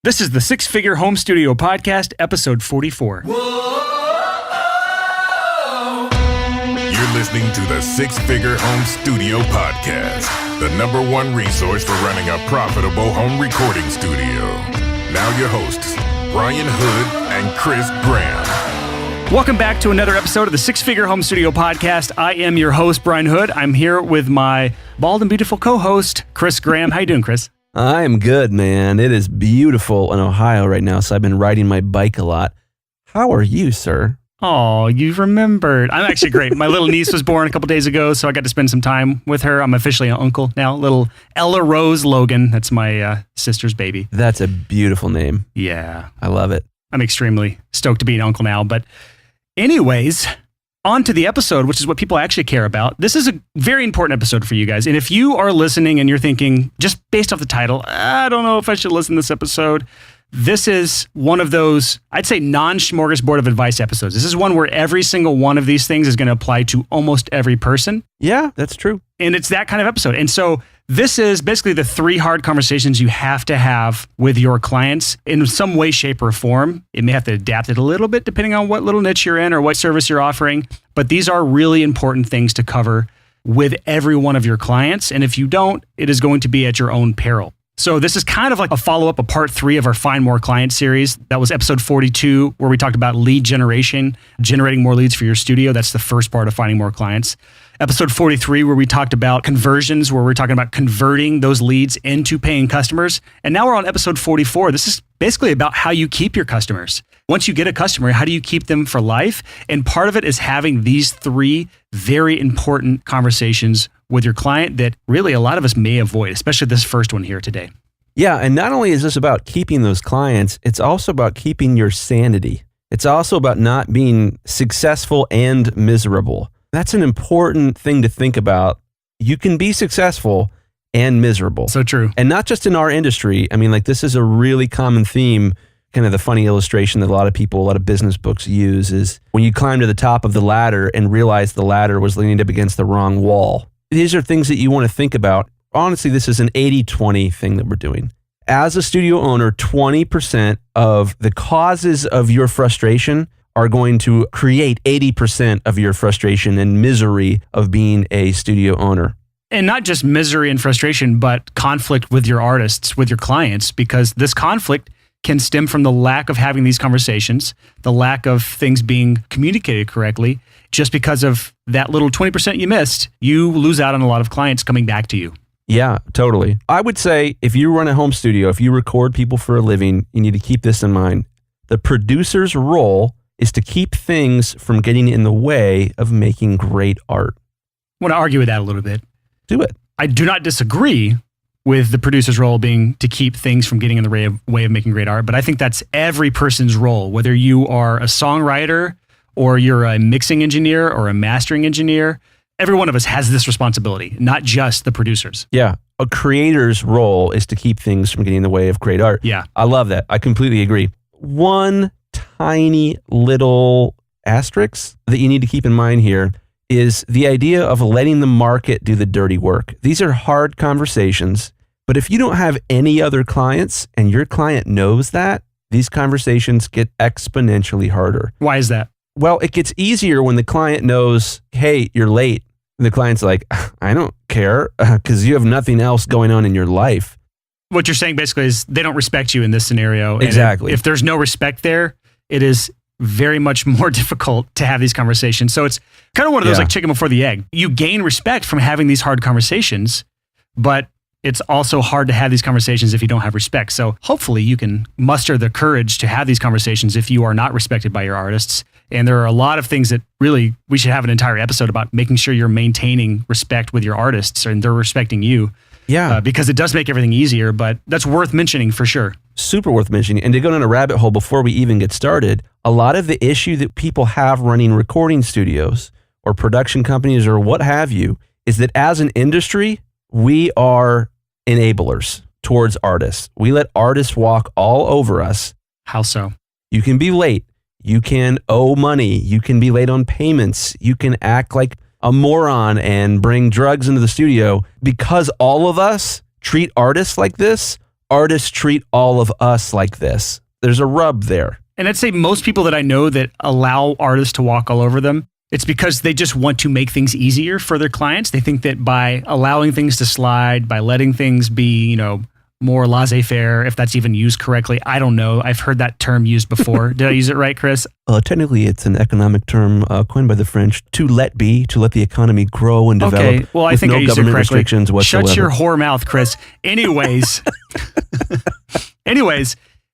This is the Six Figure Home Studio Podcast, episode 44. You're listening to the Six Figure Home Studio Podcast, the #1 resource for running a profitable home recording studio. Now your hosts, Brian Hood and Chris Graham. Welcome back to another episode of the Six Figure Home Studio Podcast. I am your host, Brian Hood. I'm here with my bald and beautiful co-host, Chris Graham. How you doing, Chris? I'm good, man. It is beautiful in Ohio right now, so I've been riding my bike a lot. How are you, sir? Oh, you've remembered. I'm actually great. My little niece was born a couple days ago, so I got to spend some time with her. I'm officially an uncle now. Little Ella Rose Logan. That's my sister's baby. That's a beautiful name. Yeah. I love it. I'm extremely stoked to be an uncle now. But anyways, on to the episode, which is what people actually care about. This is a very important episode for you guys. And if you are listening and you're thinking, just based off the title, I don't know if I should listen to this episode, this is one of those, I'd say, non-smorgasbord of advice episodes. This is one where every single one of these things is going to apply to almost every person. Yeah, that's true. And it's that kind of episode. And so this is basically the 3 hard conversations you have to have with your clients in some way, shape, or form. It may have to adapt it a little bit depending on what little niche you're in or what service you're offering. But these are really important things to cover with every one of your clients. And if you don't, it is going to be at your own peril. So this is kind of like a follow-up, a part 3 of our Find More Clients series. That was episode 42, where we talked about lead generation, generating more leads for your studio. That's the first part of Finding More Clients. Episode 43, where we talked about conversions, where we're talking about converting those leads into paying customers. And now we're on episode 44. This is basically about how you keep your customers. Once you get a customer, how do you keep them for life? And part of it is having these 3 very important conversations with your client that really a lot of us may avoid, especially this first one here today. Yeah, and not only is this about keeping those clients, it's also about keeping your sanity. It's also about not being successful and miserable. That's an important thing to think about. You can be successful and miserable. So true. And not just in our industry. I mean, like, this is a really common theme. Kind of the funny illustration that a lot of business books use is when you climb to the top of the ladder and realize the ladder was leaning up against the wrong wall. These are things that you want to think about. Honestly, this is an 80-20 thing that we're doing. As a studio owner, 20% of the causes of your frustration are going to create 80% of your frustration and misery of being a studio owner. And not just misery and frustration, but conflict with your artists, with your clients, because this conflict can stem from the lack of having these conversations, the lack of things being communicated correctly. Just because of that little 20% you missed, you lose out on a lot of clients coming back to you. Yeah, totally. I would say if you run a home studio, if you record people for a living, you need to keep this in mind. The producer's role is to keep things from getting in the way of making great art. I want to argue with that a little bit. Do it. I do not disagree with the producer's role being to keep things from getting in the way of making great art, but I think that's every person's role, whether you are a songwriter or you're a mixing engineer or a mastering engineer. Every one of us has this responsibility, not just the producers. Yeah. A creator's role is to keep things from getting in the way of great art. Yeah. I love that. I completely agree. One tiny little asterisk that you need to keep in mind here is the idea of letting the market do the dirty work. These are hard conversations, but if you don't have any other clients and your client knows that, these conversations get exponentially harder. Why is that? Well, it gets easier when the client knows, hey, you're late. And the client's like, I don't care because you have nothing else going on in your life. What you're saying basically is they don't respect you in this scenario. Exactly. And if there's no respect there, it is very much more difficult to have these conversations. So it's kind of one of those like chicken before the egg. You gain respect from having these hard conversations, but it's also hard to have these conversations if you don't have respect. So hopefully you can muster the courage to have these conversations if you are not respected by your artists. And there are a lot of things that really we should have an entire episode about making sure you're maintaining respect with your artists and they're respecting you. Yeah. Because it does make everything easier, but that's worth mentioning for sure. Super worth mentioning. And to go down a rabbit hole before we even get started, a lot of the issue that people have running recording studios or production companies or what have you is that as an industry, we are enablers towards artists. We let artists walk all over us. How so? You can be late. You can owe money. You can be late on payments. You can act like a moron and bring drugs into the studio. Because all of us treat artists like this, artists treat all of us like this. There's a rub there. And I'd say most people that I know that allow artists to walk all over them, it's because they just want to make things easier for their clients. They think that by allowing things to slide, by letting things be, more laissez-faire, if that's even used correctly. I don't know. I've heard that term used before. Did I use it right, Chris? Technically, it's an economic term coined by the French, to let the economy grow and develop. Okay, well, I think no I used it government correctly. restrictions whatsoever. Shut your whore mouth, Chris. Anyways,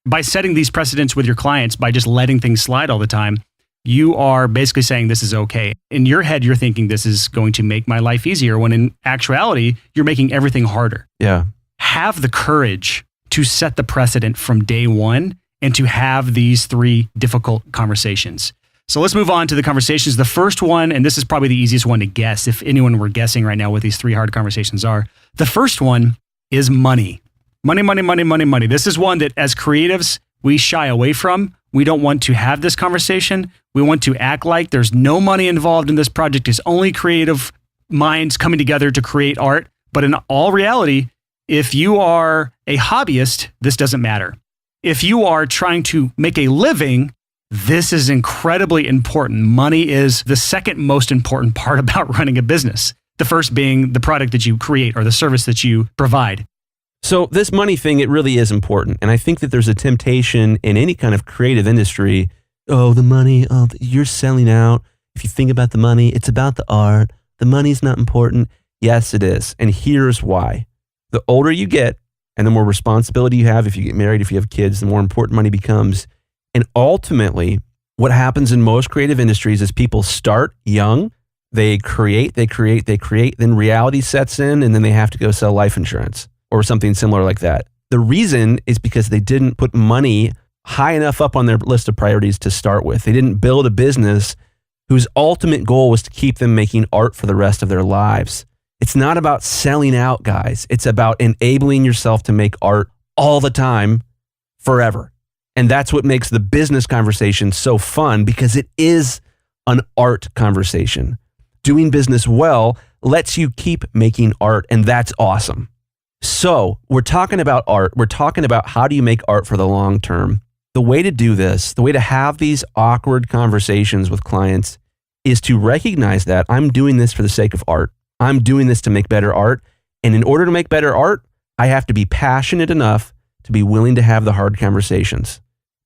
by setting these precedents with your clients, by just letting things slide all the time, you are basically saying this is okay. In your head, you're thinking this is going to make my life easier, when in actuality, you're making everything harder. Yeah. Have the courage to set the precedent from day one and to have these 3 difficult conversations. So let's move on to the conversations. The first one, and this is probably the easiest one to guess if anyone were guessing right now what these 3 hard conversations are. The first one is money. Money, money, money, money, money. This is one that as creatives, we shy away from. We don't want to have this conversation. We want to act like there's no money involved in this project. It's only creative minds coming together to create art. But in all reality, if you are a hobbyist, this doesn't matter. If you are trying to make a living, this is incredibly important. Money is the second most important part about running a business. The first being the product that you create or the service that you provide. So this money thing, it really is important. And I think that there's a temptation in any kind of creative industry. Oh, the money, you're selling out. If you think about the money, it's about the art. The money's not important. Yes, it is. And here's why. The older you get and the more responsibility you have, if you get married, if you have kids, the more important money becomes. And ultimately, what happens in most creative industries is people start young, they create, then reality sets in, and then they have to go sell life insurance or something similar like that. The reason is because they didn't put money high enough up on their list of priorities to start with. They didn't build a business whose ultimate goal was to keep them making art for the rest of their lives. It's not about selling out, guys. It's about enabling yourself to make art all the time, forever. And that's what makes the business conversation so fun, because it is an art conversation. Doing business well lets you keep making art, and that's awesome. So we're talking about art. We're talking about how do you make art for the long term. The way to do this, the way to have these awkward conversations with clients is to recognize that I'm doing this for the sake of art. I'm doing this to make better art. And in order to make better art, I have to be passionate enough to be willing to have the hard conversations.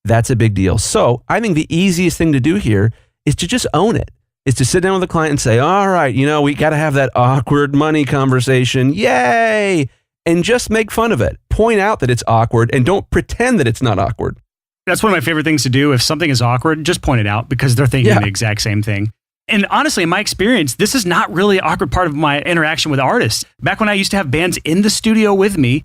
That's a big deal. So I think the easiest thing to do here is to just own it. Is to sit down with the client and say, all right, we got to have that awkward money conversation. Yay! And just make fun of it. Point out that it's awkward and don't pretend that it's not awkward. That's one of my favorite things to do. If something is awkward, just point it out, because they're thinking the exact same thing. And honestly, in my experience, this is not really an awkward part of my interaction with artists. Back when I used to have bands in the studio with me,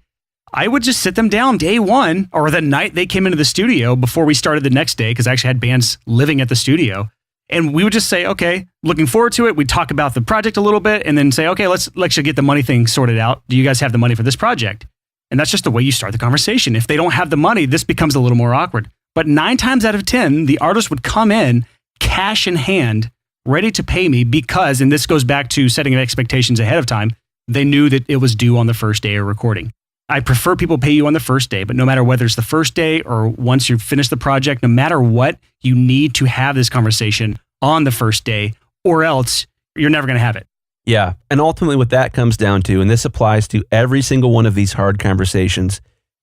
I would just sit them down day one or the night they came into the studio before we started the next day, because I actually had bands living at the studio. And we would just say, okay, looking forward to it. We'd talk about the project a little bit and then say, okay, let's get the money thing sorted out. Do you guys have the money for this project? And that's just the way you start the conversation. If they don't have the money, this becomes a little more awkward. But 9 times out of 10, the artist would come in, cash in hand, ready to pay me because, and this goes back to setting expectations ahead of time, they knew that it was due on the first day of recording. I prefer people pay you on the first day, but no matter whether it's the first day or once you finish the project, no matter what, you need to have this conversation on the first day, or else you're never going to have it. Yeah. And ultimately what that comes down to, and this applies to every single one of these hard conversations,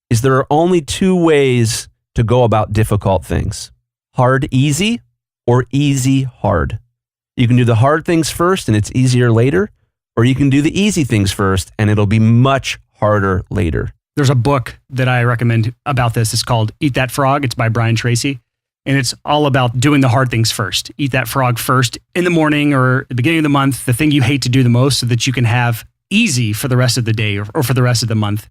is there are only 2 ways to go about difficult things. Hard, easy, or easy, hard. You can do the hard things first and it's easier later, or you can do the easy things first and it'll be much harder later. There's a book that I recommend about this. It's called Eat That Frog. It's by Brian Tracy. And it's all about doing the hard things first. Eat that frog first in the morning or at the beginning of the month, the thing you hate to do the most, so that you can have easy for the rest of the day or for the rest of the month.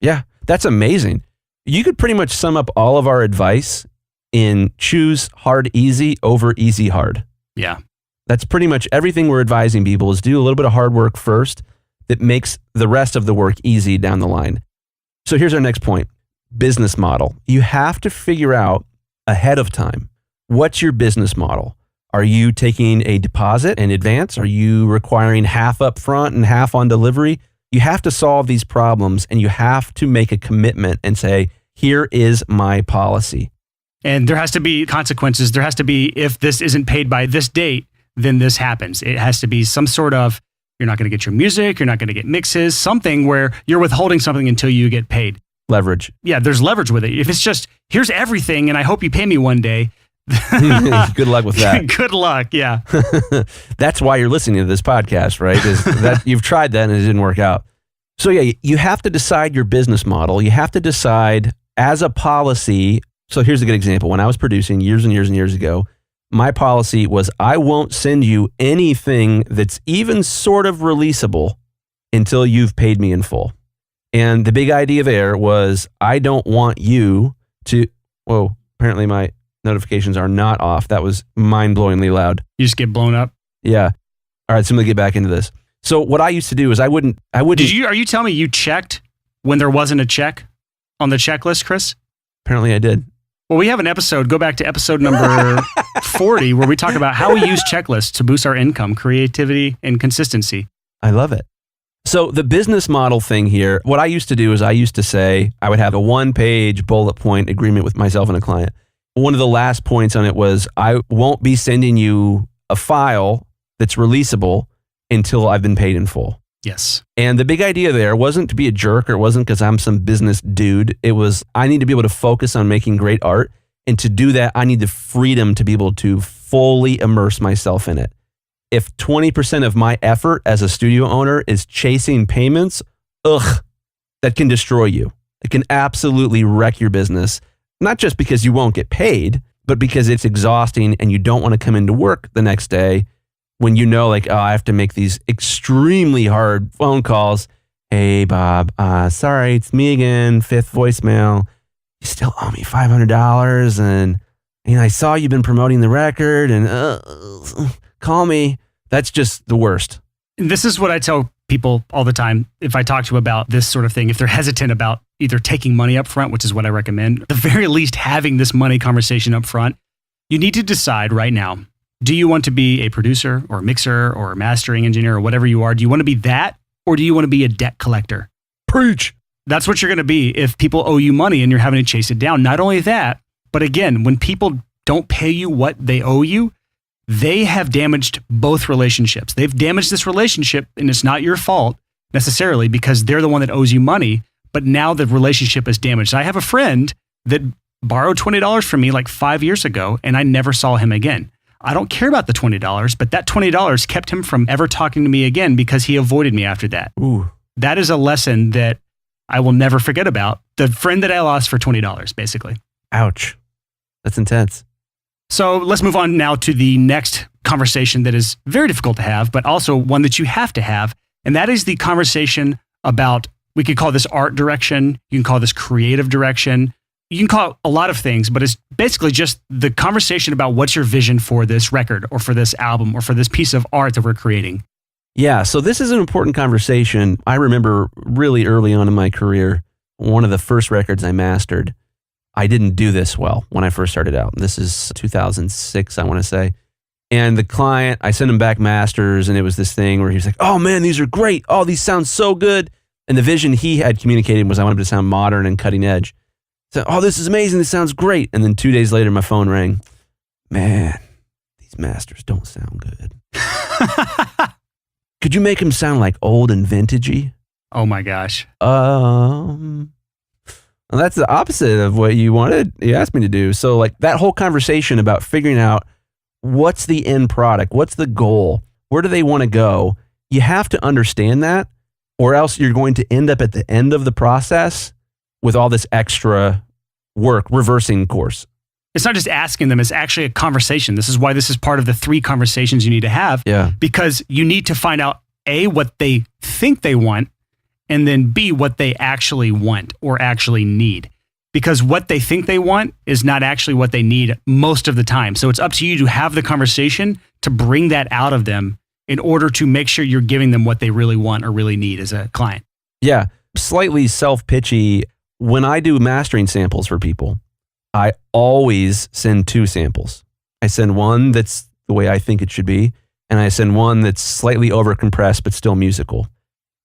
Yeah, that's amazing. You could pretty much sum up all of our advice in choose hard, easy over easy, hard. Yeah. That's pretty much everything we're advising people, is do a little bit of hard work first that makes the rest of the work easy down the line. So here's our next point. Business model. You have to figure out ahead of time, what's your business model? Are you taking a deposit in advance? Are you requiring half up front and half on delivery? You have to solve these problems and you have to make a commitment and say, here is my policy. And there has to be consequences. There has to be, if this isn't paid by this date, then this happens. It has to be some sort of, you're not going to get your music, you're not going to get mixes, something where you're withholding something until you get paid. Leverage. Yeah, there's leverage with it. If it's just, here's everything and I hope you pay me one day. Good luck with that. Good luck, yeah. That's why you're listening to this podcast, right? Is that you've tried that and it didn't work out. So yeah, you have to decide your business model. You have to decide as a policy. So here's a good example. When I was producing years and years and years ago, my policy was I won't send you anything that's even sort of releasable until you've paid me in full. And the big idea there was I don't want you to, whoa, apparently my notifications are not off. That was mind-blowingly loud. You just get blown up? Yeah. All right, so I'm going to get back into this. So what I used to do is I wouldn't. Are you telling me you checked when there wasn't a check on the checklist, Chris? Apparently I did. Well, we have an episode, go back to episode number 40, where we talk about how we use checklists to boost our income, creativity, and consistency. I love it. So the business model thing here, what I used to do is I used to say, I would have a 1-page bullet point agreement with myself and a client. One of the last points on it was, I won't be sending you a file that's releasable until I've been paid in full. Yes. And the big idea there wasn't to be a jerk, or it wasn't because I'm some business dude. It was, I need to be able to focus on making great art. And to do that, I need the freedom to be able to fully immerse myself in it. If 20% of my effort as a studio owner is chasing payments, that can destroy you. It can absolutely wreck your business. Not just because you won't get paid, but because it's exhausting and you don't want to come into work the next day when you know, like, oh, I have to make these extremely hard phone calls. Hey, Bob, sorry, it's me again, 5th voicemail. You still owe me $500, and I saw you've been promoting the record, and call me. That's just the worst. This is what I tell people all the time if I talk to them about this sort of thing. If they're hesitant about either taking money up front, which is what I recommend, at the very least having this money conversation up front, you need to decide right now, do you want to be a producer or a mixer or a mastering engineer or whatever you are? Do you want to be that, or do you want to be a debt collector? Preach. That's what you're going to be if people owe you money and you're having to chase it down. Not only that, but again, when people don't pay you what they owe you, they have damaged both relationships. They've damaged this relationship, and it's not your fault necessarily because they're the one that owes you money, but now the relationship is damaged. I have a friend that borrowed $20 from me like 5 years ago, and I never saw him again. I don't care about the $20, but that $20 kept him from ever talking to me again because he avoided me after that. Ooh. That is a lesson that I will never forget about. The friend that I lost for $20, basically. Ouch. That's intense. So let's move on now to the next conversation that is very difficult to have, but also one that you have to have. And that is the conversation about, we could call this art direction. You can call this creative direction. You can call it a lot of things, but it's basically just the conversation about what's your vision for this record or for this album or for this piece of art that we're creating. Yeah, so this is an important conversation. I remember really early on in my career, one of the first records I mastered, I didn't do this well when I first started out. This is 2006, I want to say. And the client, I sent him back masters, and it was this thing where he was like, oh man, these are great. Oh, these sound so good. And the vision he had communicated was I wanted it to sound modern and cutting edge. So, oh, this is amazing. This sounds great. And then 2 days later, my phone rang. Man, these masters don't sound good. Could you make them sound like old and vintagey? Oh my gosh. Well, that's the opposite of what you asked me to do. So like that whole conversation about figuring out what's the end product, what's the goal, where do they want to go? You have to understand that, or else you're going to end up at the end of the process with all this extra work, reversing course. It's not just asking them, it's actually a conversation. This is why this is part of the 3 conversations you need to have. Yeah. Because you need to find out A, what they think they want, and then B, what they actually want or actually need. Because what they think they want is not actually what they need most of the time. So it's up to you to have the conversation to bring that out of them in order to make sure you're giving them what they really want or really need as a client. Yeah. Slightly self-pitchy. When I do mastering samples for people, I always send 2 samples. I send one that's the way I think it should be, and I send one that's slightly overcompressed but still musical.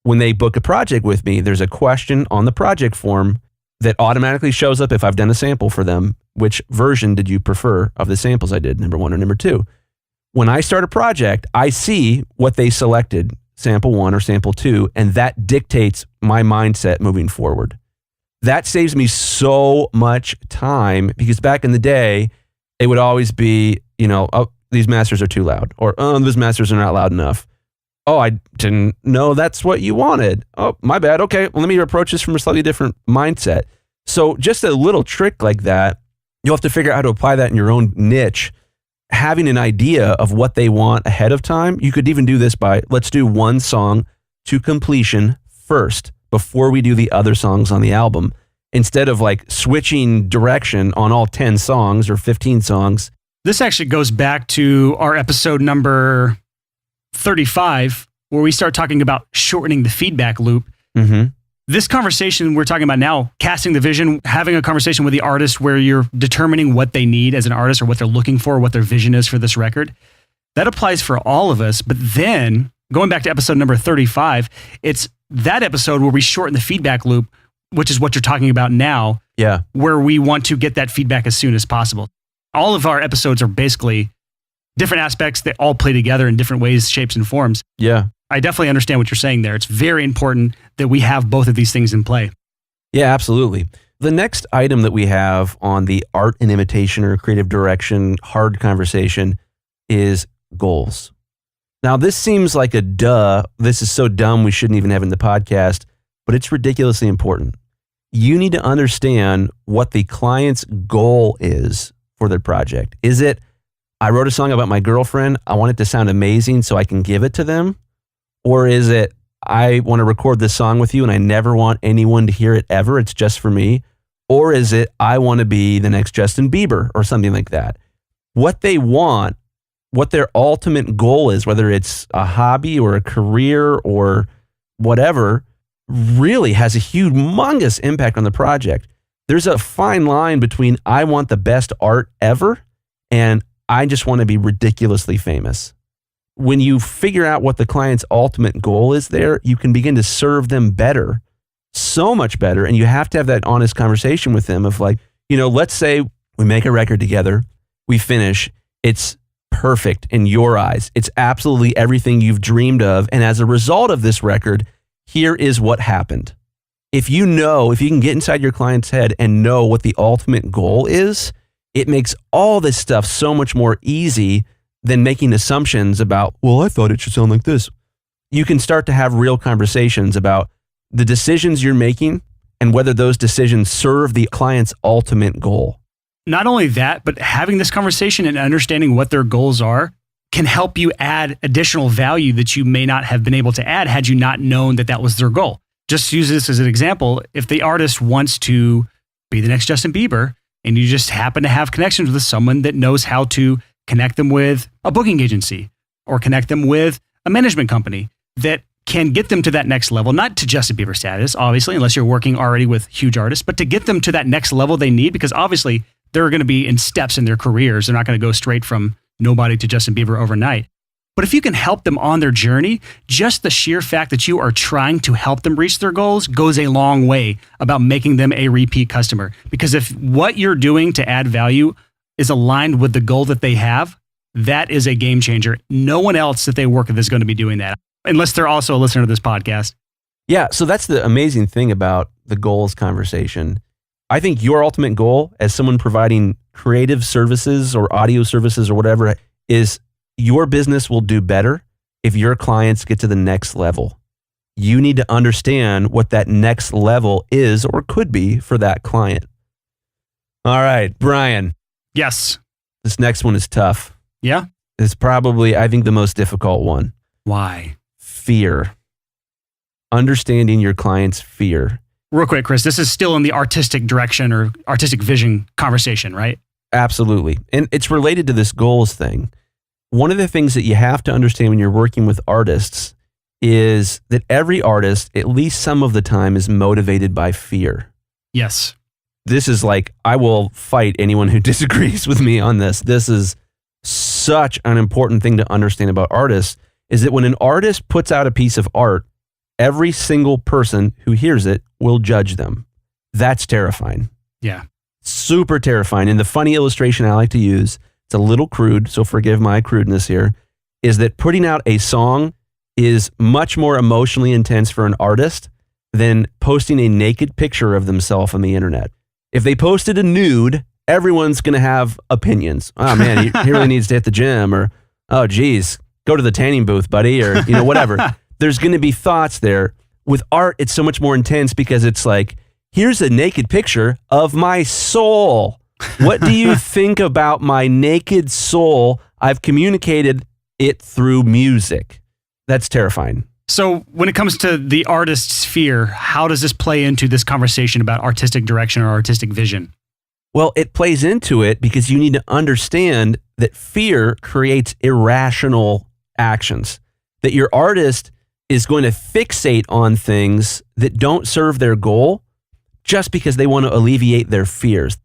when they book a project with me, there's a question on the project form that automatically shows up if I've done a sample for them. Which version did you prefer of the samples I did, number 1 or number 2? When I start a project, I see what they selected, sample 1 or sample 2, and that dictates my mindset moving forward. That saves me so much time, because back in the day, it would always be, oh, these masters are too loud, or oh, those masters are not loud enough. Oh, I didn't know that's what you wanted. Oh, my bad. Okay, well, let me approach this from a slightly different mindset. So just a little trick like that, you'll have to figure out how to apply that in your own niche. Having an idea of what they want ahead of time, you could even do this by, let's do one song to completion first before we do the other songs on the album. Instead of like switching direction on all 10 songs or 15 songs. This actually goes back to our episode number 35, where we start talking about shortening the feedback loop. Mm-hmm. This conversation we're talking about now, casting the vision, having a conversation with the artist where you're determining what they need as an artist or what they're looking for, what their vision is for this record, that applies for all of us. But then going back to episode number 35, it's that episode where we shorten the feedback loop, which is what you're talking about now, yeah, where we want to get that feedback as soon as possible. All of our episodes are basically different aspects that all play together in different ways, shapes, and forms. Yeah. I definitely understand what you're saying there. It's very important that we have both of these things in play. Yeah, absolutely. The next item that we have on the art and imitation or creative direction hard conversation is goals. Now, this seems like a duh. This is so dumb we shouldn't even have it in the podcast, but it's ridiculously important. You need to understand what the client's goal is for their project. Is it, I wrote a song about my girlfriend, I want it to sound amazing so I can give it to them? Or is it, I want to record this song with you and I never want anyone to hear it ever, it's just for me? Or is it, I want to be the next Justin Bieber or something like that? What they want, what their ultimate goal is, whether it's a hobby or a career or whatever, really has a humongous impact on the project. There's a fine line between I want the best art ever and I just want to be ridiculously famous. When you figure out what the client's ultimate goal is there, you can begin to serve them better, so much better. And you have to have that honest conversation with them of like, let's say we make a record together, we finish, it's perfect in your eyes. It's absolutely everything you've dreamed of. And as a result of this record, here is what happened. If you can get inside your client's head and know what the ultimate goal is, it makes all this stuff so much more easy than making assumptions about, well, I thought it should sound like this. You can start to have real conversations about the decisions you're making and whether those decisions serve the client's ultimate goal. Not only that, but having this conversation and understanding what their goals are can help you add additional value that you may not have been able to add had you not known that that was their goal. Just use this as an example. If the artist wants to be the next Justin Bieber and you just happen to have connections with someone that knows how to connect them with a booking agency or connect them with a management company that can get them to that next level, not to Justin Bieber status, obviously, unless you're working already with huge artists, but to get them to that next level they need, because obviously they're going to be in steps in their careers. They're not going to go straight from nobody to Justin Bieber overnight. But if you can help them on their journey, just the sheer fact that you are trying to help them reach their goals goes a long way about making them a repeat customer. Because if what you're doing to add value is aligned with the goal that they have, that is a game changer. No one else that they work with is going to be doing that, unless they're also a listener to this podcast. Yeah, so that's the amazing thing about the goals conversation. I think your ultimate goal as someone providing creative services or audio services or whatever is your business will do better if your clients get to the next level. You need to understand what that next level is or could be for that client. All right, Brian. Yes. This next one is tough. Yeah? It's probably, I think, the most difficult one. Why? Fear. Understanding your client's fear. Real quick, Chris, this is still in the artistic direction or artistic vision conversation, right? Absolutely. And it's related to this goals thing. One of the things that you have to understand when you're working with artists is that every artist, at least some of the time, is motivated by fear. Yes. This is like, I will fight anyone who disagrees with me on this. This is such an important thing to understand about artists, is that when an artist puts out a piece of art, every single person who hears it will judge them. That's terrifying. Yeah. Super terrifying. And the funny illustration I like to use, it's a little crude, so forgive my crudeness here, is that putting out a song is much more emotionally intense for an artist than posting a naked picture of themselves on the internet. If they posted a nude, everyone's going to have opinions. Oh man, he really needs to hit the gym, or, oh geez, go to the tanning booth, buddy, or whatever. There's going to be thoughts there. With art, it's so much more intense because it's like, here's a naked picture of my soul. What do you think about my naked soul? I've communicated it through music. That's terrifying. So when it comes to the artist's fear, how does this play into this conversation about artistic direction or artistic vision? Well, it plays into it because you need to understand that fear creates irrational actions, that your artist is going to fixate on things that don't serve their goal just because they want to alleviate their fears.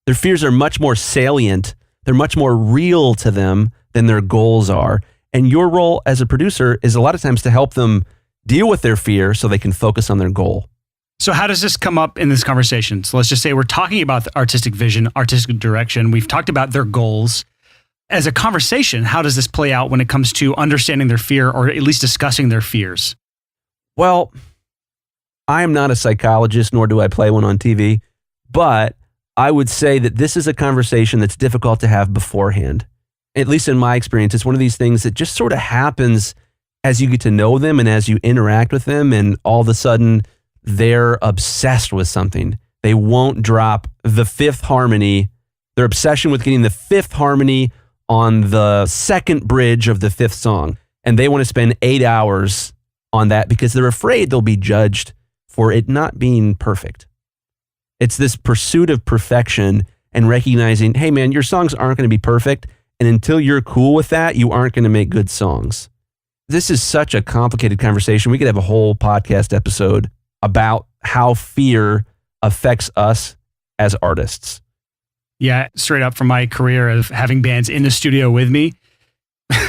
Their fears are much more salient. They're much more real to them than their goals are. And your role as a producer is a lot of times to help them deal with their fear so they can focus on their goal. So how does this come up in this conversation? So let's just say we're talking about the artistic vision, artistic direction. We've talked about their goals. As a conversation, how does this play out when it comes to understanding their fear or at least discussing their fears? Well, I am not a psychologist, nor do I play one on TV, but I would say that this is a conversation that's difficult to have beforehand. At least in my experience, it's one of these things that just sort of happens as you get to know them and as you interact with them, and all of a sudden they're obsessed with something. They won't drop the fifth harmony. Their obsession with getting the fifth harmony on the second bridge of the fifth song. And they want to spend 8 hours on that because they're afraid they'll be judged for it not being perfect. It's this pursuit of perfection and recognizing, hey man, your songs aren't going to be perfect. And until you're cool with that, you aren't going to make good songs. This is such a complicated conversation. We could have a whole podcast episode about how fear affects us as artists. Yeah, straight up from my career of having bands in the studio with me,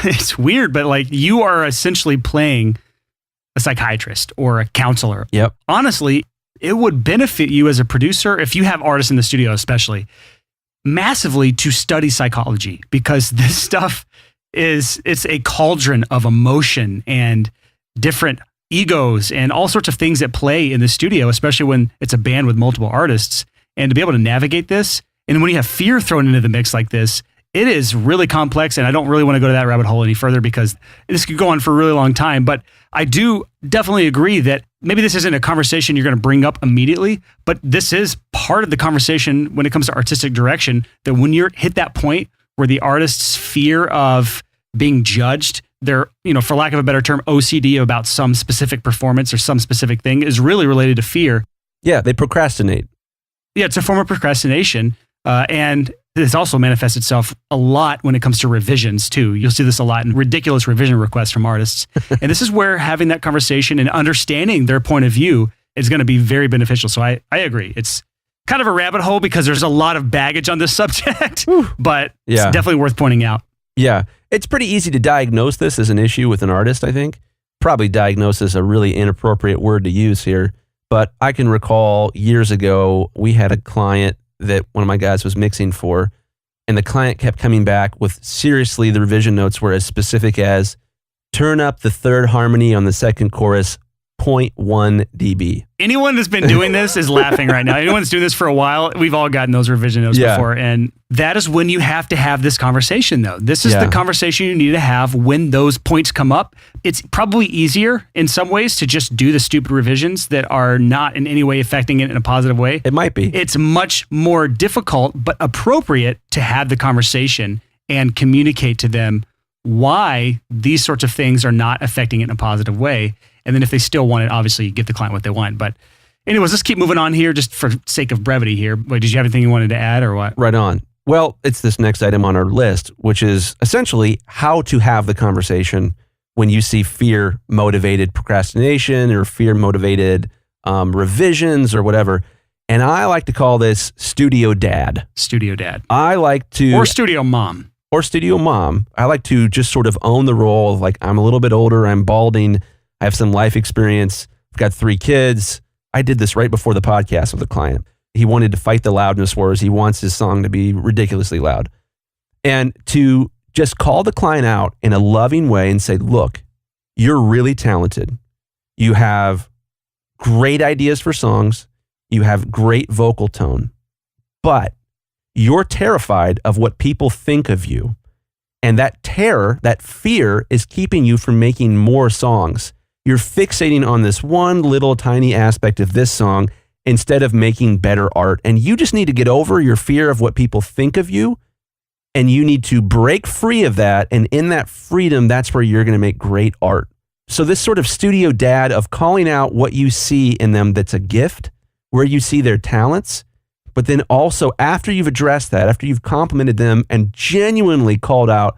it's weird, but like you are essentially playing a psychiatrist or a counselor. Yep. Honestly, it would benefit you as a producer, if you have artists in the studio especially, massively to study psychology, because this stuff it's a cauldron of emotion and different egos and all sorts of things at play in the studio, especially when it's a band with multiple artists. And to be able to navigate this, and when you have fear thrown into the mix like this, it is really complex, and I don't really want to go to that rabbit hole any further because this could go on for a really long time. But I do definitely agree that maybe this isn't a conversation you're going to bring up immediately, but this is part of the conversation when it comes to artistic direction, that when you're hit that point where the artist's fear of being judged, their, for lack of a better term, OCD about some specific performance or some specific thing is really related to fear. Yeah, they procrastinate. Yeah, it's a form of procrastination. And this also manifests itself a lot when it comes to revisions too. You'll see this a lot in ridiculous revision requests from artists. And this is where having that conversation and understanding their point of view is going to be very beneficial. So I agree. It's kind of a rabbit hole because there's a lot of baggage on this subject, but it's definitely worth pointing out. Yeah. It's pretty easy to diagnose this as an issue with an artist, I think. Probably diagnose is a really inappropriate word to use here. But I can recall years ago, we had a client that one of my guys was mixing for, and the client kept coming back with, seriously, the revision notes were as specific as, turn up the third harmony on the second chorus 0.1 dB. Anyone that's been doing this is laughing right now. Anyone that's doing this for a while, we've all gotten those revision notes before. And that is when you have to have this conversation, though. This is the conversation you need to have when those points come up. It's probably easier in some ways to just do the stupid revisions that are not in any way affecting it in a positive way. It might be. It's much more difficult, but appropriate to have the conversation and communicate to them why these sorts of things are not affecting it in a positive way. And then if they still want it, obviously give the client what they want. But anyways, let's keep moving on here just for sake of brevity here. Wait, did you have anything you wanted to add or what? Right on. Well, it's this next item on our list, which is essentially how to have the conversation when you see fear-motivated procrastination or fear-motivated revisions or whatever. And I like to call this Studio Dad. Studio Dad. I like to... Or Studio Mom. Or Studio Mom. I like to just sort of own the role of like, I'm a little bit older, I'm balding, I have some life experience. I've got 3 kids. I did this right before the podcast with a client. He wanted to fight the loudness wars. He wants his song to be ridiculously loud. And to just call the client out in a loving way and say, look, you're really talented. You have great ideas for songs. You have great vocal tone, but you're terrified of what people think of you. And that terror, that fear is keeping you from making more songs. You're fixating on this one little tiny aspect of this song instead of making better art. And you just need to get over your fear of what people think of you. And you need to break free of that. And in that freedom, that's where you're going to make great art. So this sort of studio dad of calling out what you see in them that's a gift, where you see their talents, but then also after you've addressed that, after you've complimented them and genuinely called out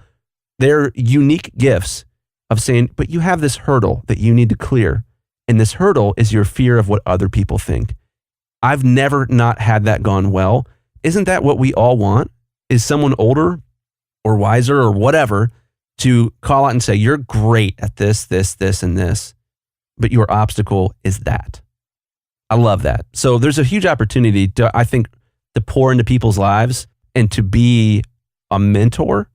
their unique gifts, of saying, but you have this hurdle that you need to clear. And this hurdle is your fear of what other people think. I've never not had that gone well. Isn't that what we all want? Is someone older or wiser or whatever to call out and say, you're great at this, this, this, and this, but your obstacle is that. I love that. So there's a huge opportunity to, I think, to pour into people's lives and to be a mentor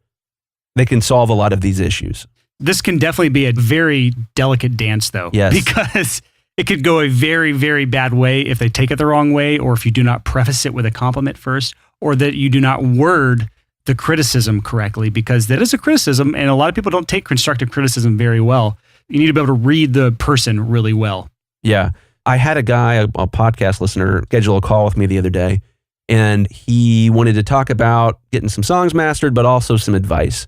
that can solve a lot of these issues. This can definitely be a very delicate dance, though. Yes. Because it could go a very, very bad way if they take it the wrong way, or if you do not preface it with a compliment first, or that you do not word the criticism correctly, because that is a criticism, and a lot of people don't take constructive criticism very well. You need to be able to read the person really well. Yeah. I had a guy, a podcast listener, schedule a call with me the other day, and he wanted to talk about getting some songs mastered, but also some advice.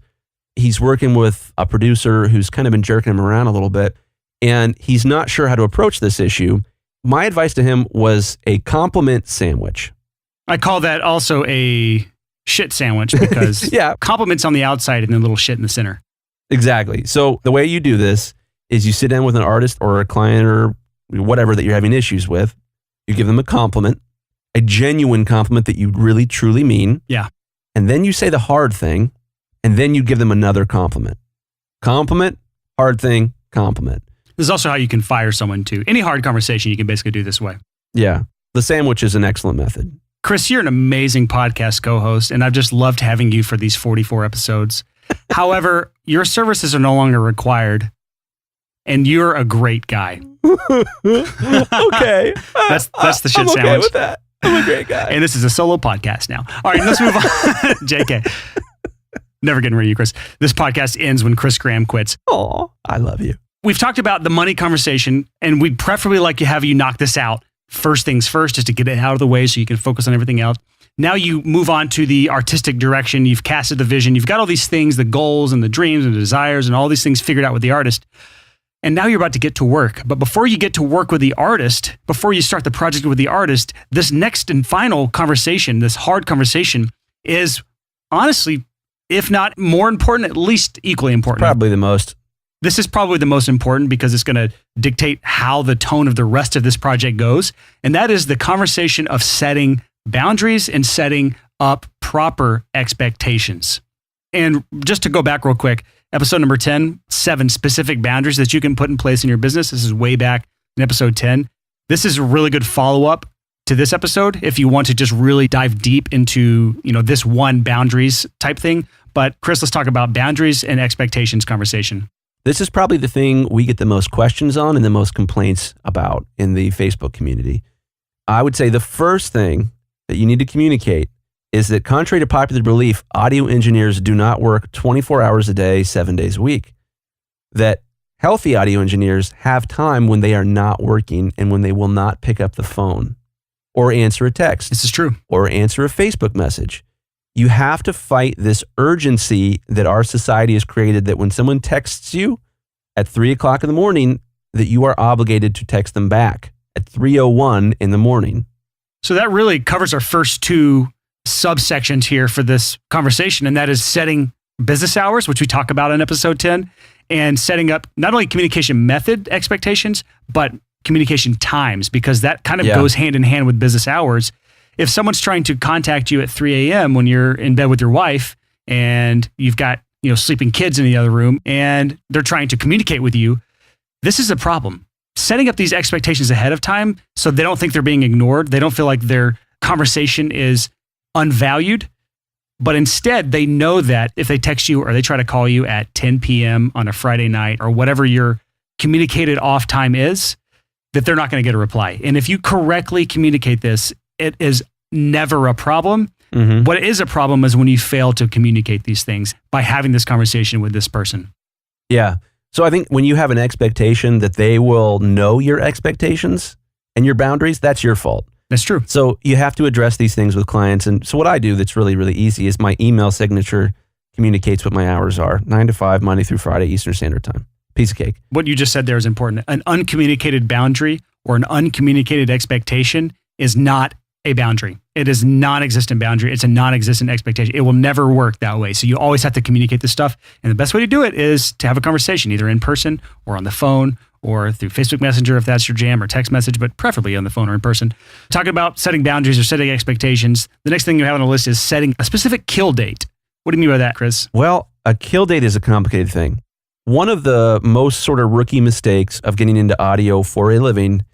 He's working with a producer who's kind of been jerking him around a little bit, and he's not sure how to approach this issue. My advice to him was a compliment sandwich. I call that also a shit sandwich, because yeah, compliments on the outside and then a little shit in the center. Exactly. So the way you do this is you sit down with an artist or a client or whatever that you're having issues with. You give them a compliment, a genuine compliment that you really, truly mean. Yeah. And then you say the hard thing, and then you give them another compliment. Compliment, hard thing, compliment. This is also how you can fire someone too. Any hard conversation you can basically do this way. Yeah. The sandwich is an excellent method. Chris, you're an amazing podcast co-host, and I've just loved having you for these 44 episodes. However, your services are no longer required, and you're a great guy. Okay. That's the shit I'm okay sandwich. with that. I'm a great guy. And this is a solo podcast now. All right, let's move on. JK. Never getting rid of you, Chris. This podcast ends when Chris Graham quits. Oh, I love you. We've talked about the money conversation, and we'd preferably like to have you knock this out first things first, just to get it out of the way so you can focus on everything else. Now you move on to the artistic direction. You've casted the vision. You've got all these things, the goals and the dreams and the desires and all these things figured out with the artist. And now you're about to get to work. But before you get to work with the artist, before you start the project with the artist, this next and final conversation, this hard conversation, is honestly, if not more important, at least equally important. Probably the most. This is probably the most important because it's going to dictate how the tone of the rest of this project goes. And that is the conversation of setting boundaries and setting up proper expectations. And just to go back real quick, episode number 10, 7 specific boundaries that you can put in place in your business. This is way back in episode 10. This is a really good follow-up to this episode if you want to just really dive deep into, this one boundaries type thing. But Chris, let's talk about boundaries and expectations conversation. This is probably the thing we get the most questions on and the most complaints about in the Facebook community. I would say the first thing that you need to communicate is that, contrary to popular belief, audio engineers do not work 24 hours a day, 7 days a week. That healthy audio engineers have time when they are not working and when they will not pick up the phone or answer a text. This is true. Or answer a Facebook message. You have to fight this urgency that our society has created, that when someone texts you at 3 o'clock in the morning, that you are obligated to text them back at 3:01 in the morning. So that really covers our first 2 subsections here for this conversation, and that is setting business hours, which we talk about in episode 10, and setting up not only communication method expectations, but communication times, because that kind of goes hand in hand with business hours. If someone's trying to contact you at 3 a.m. when you're in bed with your wife and you've got, sleeping kids in the other room and they're trying to communicate with you, this is a problem. setting up these expectations ahead of time so they don't think they're being ignored. They don't feel like their conversation is unvalued, but instead they know that if they text you or they try to call you at 10 p.m. on a Friday night or whatever your communicated off time is, that they're not going to get a reply. And if you correctly communicate this, it is never a problem. Mm-hmm. What is a problem is when you fail to communicate these things by having this conversation with this person. Yeah. So I think when you have an expectation that they will know your expectations and your boundaries, that's your fault. That's true. So you have to address these things with clients. And so what I do that's really, really easy is my email signature communicates what my hours are, 9 to 5, Monday through Friday, Eastern Standard Time. Piece of cake. What you just said there is important. An uncommunicated boundary or an uncommunicated expectation is not a boundary. It is non-existent boundary. It's a non-existent expectation. It will never work that way. So you always have to communicate this stuff. And the best way to do it is to have a conversation, either in person or on the phone or through Facebook Messenger if that's your jam, or text message, but preferably on the phone or in person. Talking about setting boundaries or setting expectations. The next thing you have on the list is setting a specific kill date. What do you mean by that, Chris? Well, a kill date is a complicated thing. One of the most sort of rookie mistakes of getting into audio for a living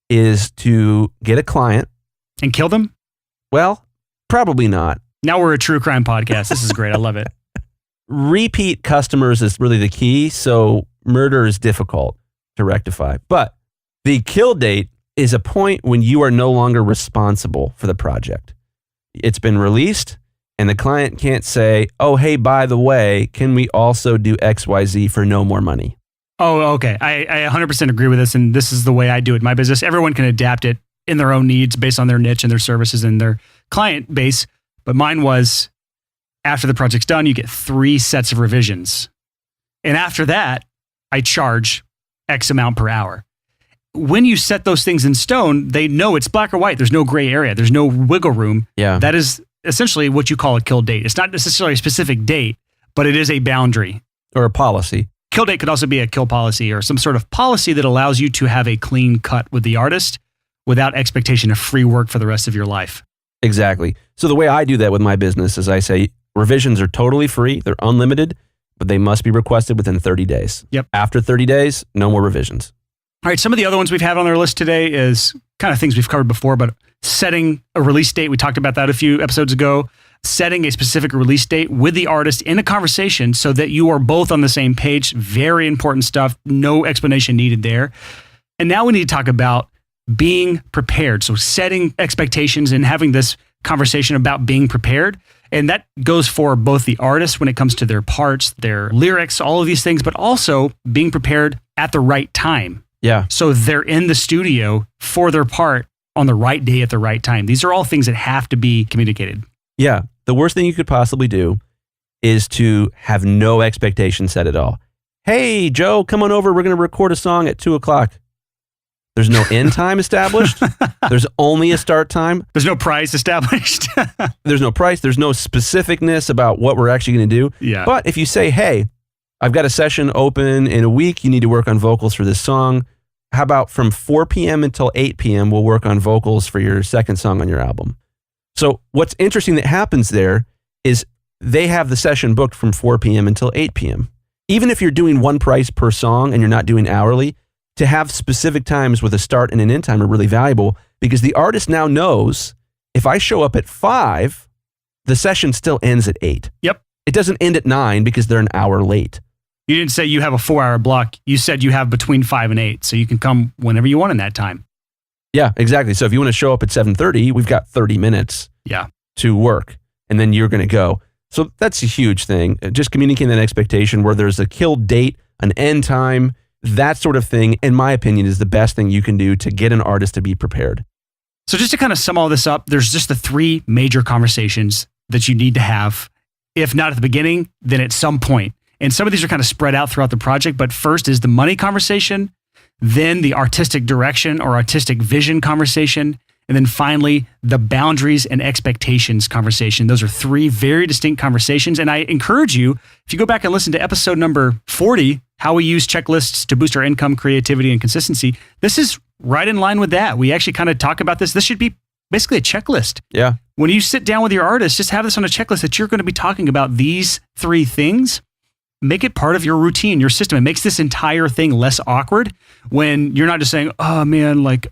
is to get a client. And kill them? Well, probably not. Now we're a true crime podcast. This is great. I love it. Repeat customers is really the key. So murder is difficult to rectify. But the kill date is a point when you are no longer responsible for the project. It's been released and the client can't say, oh, hey, by the way, can we also do XYZ for no more money? Oh, okay. I 100% agree with this. And this is the way I do it in my business. Everyone can adapt it in their own needs based on their niche and their services and their client base. But mine was, after the project's done, you get 3 sets of revisions. And after that, I charge X amount per hour. When you set those things in stone, they know it's black or white. There's no gray area. There's no wiggle room. Yeah. That is essentially what you call a kill date. It's not necessarily a specific date, but it is a boundary. Or a policy. Kill date could also be a kill policy or some sort of policy that allows you to have a clean cut with the artist without expectation of free work for the rest of your life. Exactly. So the way I do that with my business is I say revisions are totally free. They're unlimited, but they must be requested within 30 days. Yep. After 30 days, no more revisions. All right. Some of the other ones we've had on our list today is kind of things we've covered before, but setting a release date. We talked about that a few episodes ago. Setting a specific release date with the artist in a conversation so that you are both on the same page. Very important stuff. No explanation needed there. And now we need to talk about being prepared. So setting expectations and having this conversation about being prepared. And that goes for both the artist when it comes to their parts, their lyrics, all of these things, but also being prepared at the right time. Yeah. So they're in the studio for their part on the right day at the right time. These are all things that have to be communicated. Yeah. The worst thing you could possibly do is to have no expectation set at all. Hey, Joe, come on over. We're going to record a song at 2:00. There's no end time established. There's only a start time. There's no price established. There's no price. There's no specificness about what we're actually going to do. Yeah. But if you say, hey, I've got a session open in a week. You need to work on vocals for this song. How about from 4 p.m. until 8 p.m. we'll work on vocals for your second song on your album. So what's interesting that happens there is they have the session booked from 4 p.m. until 8 p.m. Even if you're doing one price per song and you're not doing hourly, to have specific times with a start and an end time are really valuable because the artist now knows if I show up at 5, the session still ends at 8. Yep. It doesn't end at 9 because they're an hour late. You didn't say you have a 4-hour block. You said you have between 5 and 8. So you can come whenever you want in that time. Yeah, exactly. So if you want to show up at 7:30, we've got 30 minutes to work and then you're going to go. So that's a huge thing. Just communicating that expectation where there's a kill date, an end time, that sort of thing, in my opinion, is the best thing you can do to get an artist to be prepared. So just to kind of sum all this up, there's just the 3 major conversations that you need to have. If not at the beginning, then at some point. And some of these are kind of spread out throughout the project, but first is the money conversation, then the artistic direction or artistic vision conversation, and then finally the boundaries and expectations conversation. Those are 3 very distinct conversations. And I encourage you, if you go back and listen to episode number 40, how we use checklists to boost our income, creativity, and consistency, this is right in line with that. We actually kind of talk about this. This should be basically a checklist. Yeah. When you sit down with your artist, just have this on a checklist that you're going to be talking about these 3 things. make it part of your routine, your system. It makes this entire thing less awkward when you're not just saying, oh man, like,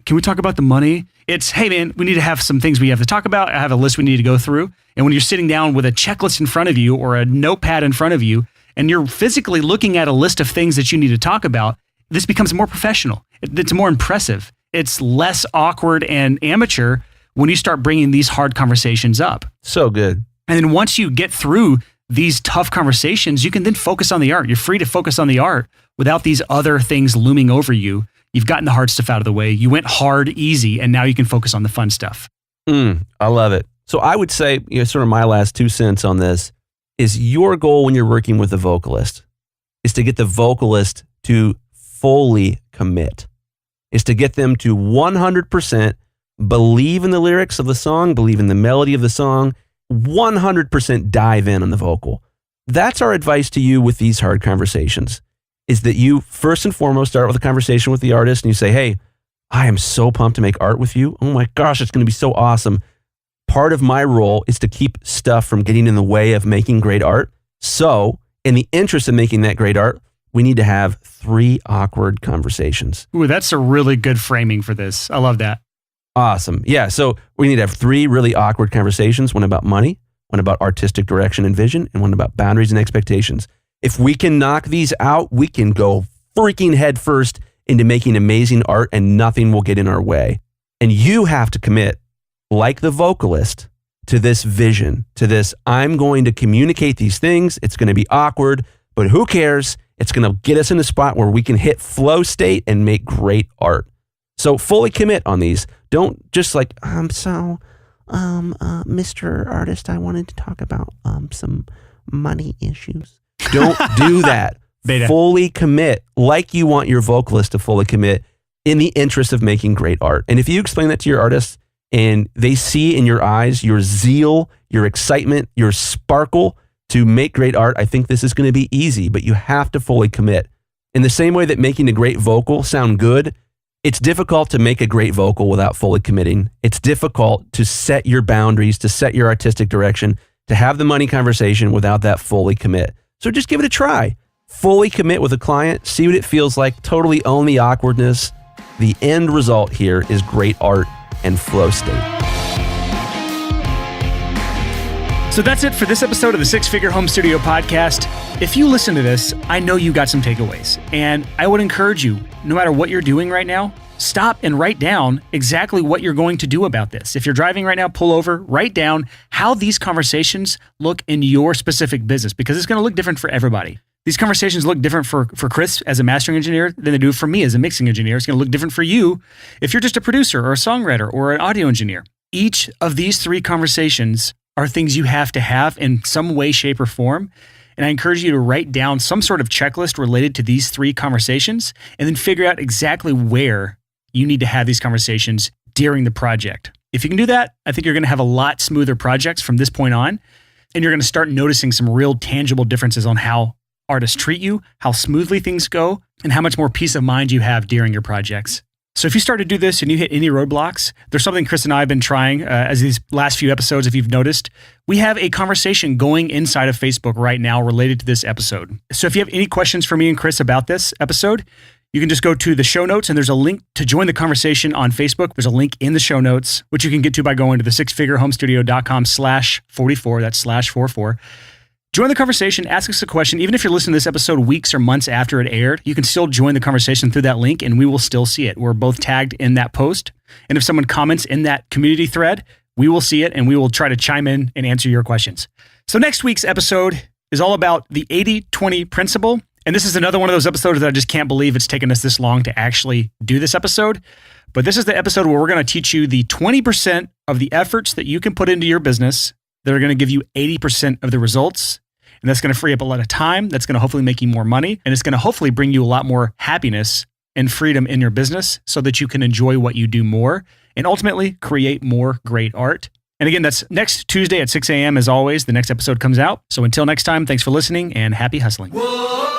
can we talk about the money? It's, hey man, we need to have some things we have to talk about. I have a list we need to go through. And when you're sitting down with a checklist in front of you or a notepad in front of you, and you're physically looking at a list of things that you need to talk about, this becomes more professional. It's more impressive. It's less awkward and amateur when you start bringing these hard conversations up. So good. And then once you get through these tough conversations, you can then focus on the art. You're free to focus on the art without these other things looming over you. You've gotten the hard stuff out of the way. You went hard, easy, and now you can focus on the fun stuff. I love it. So I would say, sort of my last 2 cents on this is your goal when you're working with a vocalist is to get the vocalist to fully commit, is to get them to 100% believe in the lyrics of the song, believe in the melody of the song, 100% dive in on the vocal. That's our advice to you with these hard conversations, is that you first and foremost start with a conversation with the artist and you say, hey, I am so pumped to make art with you. Oh my gosh, it's going to be so awesome. Part of my role is to keep stuff from getting in the way of making great art. So in the interest of making that great art, we need to have 3 awkward conversations. Ooh, that's a really good framing for this. I love that. Awesome. Yeah. So we need to have 3 really awkward conversations. One about money, one about artistic direction and vision, and one about boundaries and expectations. If we can knock these out, we can go freaking head first into making amazing art and nothing will get in our way. And you have to commit, like the vocalist, to this vision, to this, I'm going to communicate these things. It's going to be awkward, but who cares? It's going to get us in a spot where we can hit flow state and make great art. So fully commit on these. Don't just like, Mr. Artist, I wanted to talk about some money issues. Don't do that. Beta. Fully commit like you want your vocalist to fully commit in the interest of making great art. And if you explain that to your artists and they see in your eyes your zeal, your excitement, your sparkle to make great art, I think this is going to be easy, but you have to fully commit. In the same way that making a great vocal sound good, it's difficult to make a great vocal without fully committing. It's difficult to set your boundaries, to set your artistic direction, to have the money conversation without that fully commit. So just give it a try. Fully commit with a client, see what it feels like, totally own the awkwardness. The end result here is great art and flow state. So that's it for this episode of the Six Figure Home Studio Podcast. If you listen to this, I know you got some takeaways. And I would encourage you, no matter what you're doing right now, stop and write down exactly what you're going to do about this. If you're driving right now, pull over, write down how these conversations look in your specific business, because it's going to look different for everybody. These conversations look different for Chris as a mastering engineer than they do for me as a mixing engineer. It's going to look different for you if you're just a producer or a songwriter or an audio engineer. Each of these 3 conversations are things you have to have in some way, shape, or form. And I encourage you to write down some sort of checklist related to these 3 conversations and then figure out exactly where you need to have these conversations during the project. If you can do that, I think you're going to have a lot smoother projects from this point on. And you're going to start noticing some real tangible differences on how artists treat you, how smoothly things go, and how much more peace of mind you have during your projects. So if you start to do this and you hit any roadblocks, there's something Chris and I have been trying as these last few episodes, if you've noticed, we have a conversation going inside of Facebook right now related to this episode. So if you have any questions for me and Chris about this episode, you can just go to the show notes and there's a link to join the conversation on Facebook. There's a link in the show notes, which you can get to by going to the sixfigurehomestudio.com/44. That's /44. Join the conversation, ask us a question. Even if you're listening to this episode weeks or months after it aired, you can still join the conversation through that link and we will still see it. We're both tagged in that post. And if someone comments in that community thread, we will see it and we will try to chime in and answer your questions. So next week's episode is all about the 80-20 principle. And this is another one of those episodes that I just can't believe it's taken us this long to actually do this episode. But this is the episode where we're going to teach you the 20% of the efforts that you can put into your business that are going to give you 80% of the results. And that's going to free up a lot of time. That's going to hopefully make you more money. And it's going to hopefully bring you a lot more happiness and freedom in your business so that you can enjoy what you do more and ultimately create more great art. And again, that's next Tuesday at 6 a.m. as always. The next episode comes out. So until next time, thanks for listening and happy hustling. Whoa.